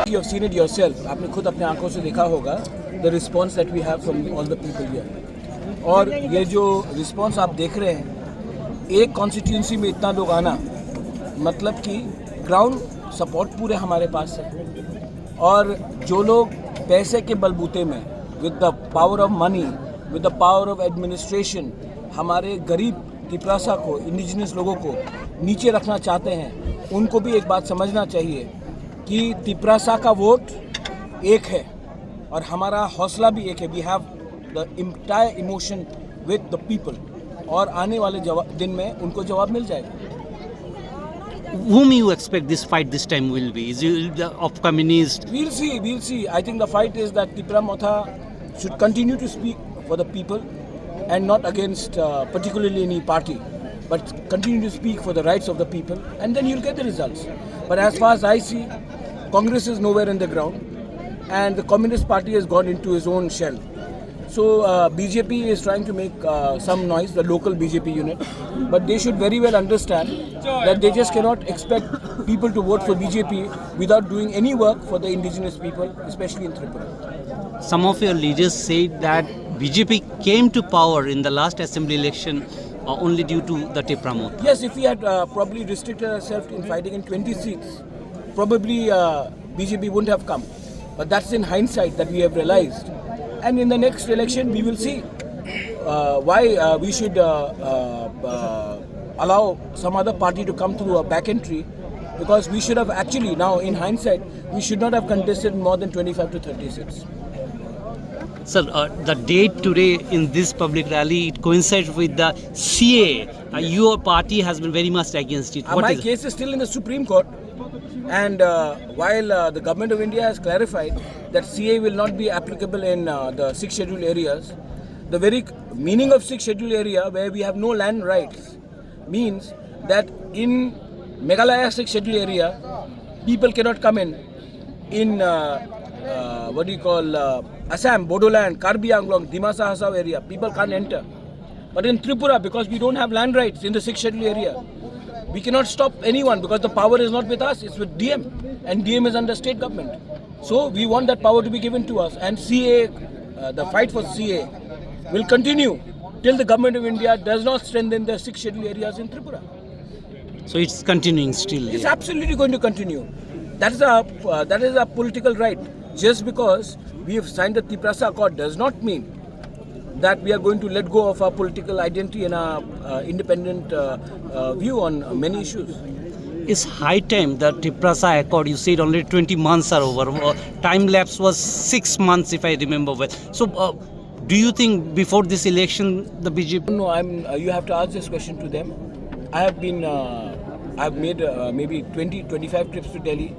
You have seen it yourself. आपने खुद अपने आंखों से देखा होगा the response that we have from all the people here. और ये जो response आप देख रहे हैं, एक constituency में इतना लोग आना, मतलब कि ground support पूरे हमारे पास है. और जो लोग पैसे के बलबूते में, with the power of money, with the power of administration, हमारे गरीब तिपरासा को, इंडिजिनस लोगों को नीचे रखना चाहते हैं, उनको भी एक बात समझना चाहिए कि तिपरासा का वोट एक है और हमारा हौसला भी एक है. We have the entire emotion with the people और आने वाले दिन में उनको जवाब मिल जाएगा. Whom you expect this fight this time will be? Is it of communist? We'll see. I think the fight is that Tipra Motha should continue to speak for the people and not against particularly any party, but continue to speak for the rights of the people, and then you'll get the results. But as far as I see, Congress is nowhere in the ground, and the Communist Party has gone into his own shell. So BJP is trying to make some noise, the local BJP unit, but they should very well understand that they just cannot expect people to vote for BJP without doing any work for the indigenous people, especially in Tripura. Some of your leaders said that BJP came to power in the last assembly election only due to the Tipra Motha. Yes, if we had probably restricted ourselves in fighting in 20 seats, probably BJP wouldn't have come. But that's in hindsight that we have realized. And in the next election, we will see why we should allow some other party to come through a back entry, because we should have actually, now in hindsight, we should not have contested more than 25 to 30 seats. Sir, the date today in this public rally, it coincides with the CA. Your party has been very much against it. My case is still in the Supreme Court. And while the government of India has clarified that CA will not be applicable in the 6 scheduled areas, the very meaning of 6 scheduled area where we have no land rights means that in Meghalaya 6 scheduled area, people cannot come in Assam, Bodoland, Karbi Anglong, Dimasa Hasao area, people can't enter. But in Tripura, because we don't have land rights in the 6 scheduled area, we cannot stop anyone because the power is not with us, it's with DM, and DM is under state government. So we want that power to be given to us, and CA, the fight for CA will continue till the government of India does not strengthen the 6 scheduled areas in Tripura. So it's continuing still. It's absolutely going to continue. That is a political right. Just because we have signed the Tiprasa Accord does not mean that we are going to let go of our political identity and our independent view on many issues. It's high time that Tiprasa Accord, you said already 20 months are over. Time lapse was 6 months if I remember well. So do you think before this election the BJP... No, you have to ask this question to them. I have been, I've made maybe 20-25 trips to Delhi.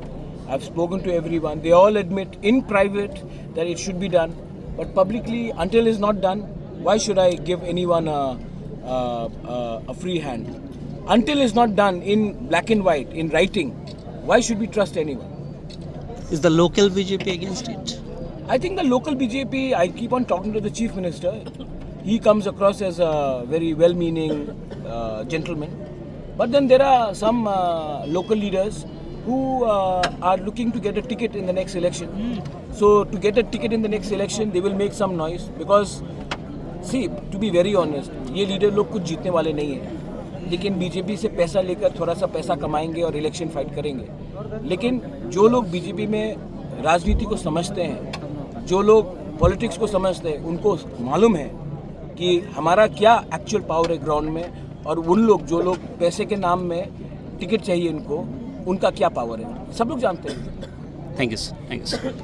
I've spoken to everyone. They all admit in private that it should be done. But publicly, until it's not done, why should I give anyone a free hand? Until it's not done in black and white, in writing, why should we trust anyone? Is the local BJP against it? I think the local BJP, I keep on talking to the Chief Minister. He comes across as a very well-meaning gentleman. But then there are some local leaders who are looking to get a ticket in the next election. So to get a ticket in the next election, they will make some noise. Because, see, to be very honest, ये leader लोग कुछ जीतने वाले नहीं हैं. लेकिन BJP से पैसा लेकर थोड़ा सा पैसा कमाएंगे और इलेक्शन फाइट करेंगे. लेकिन जो लोग बीजेपी में राजनीति को समझते हैं, जो लोग पॉलिटिक्स को समझते हैं, उनको मालूम है कि हमारा क्या एक्चुअल पावर है ग्राउंड में, और उन लोग जो लोग पैसे के नाम में टिकट चाहिए उनको, उनका क्या पावर है, सब लोग जानते हैं. Thank you, sir. Thank you, sir.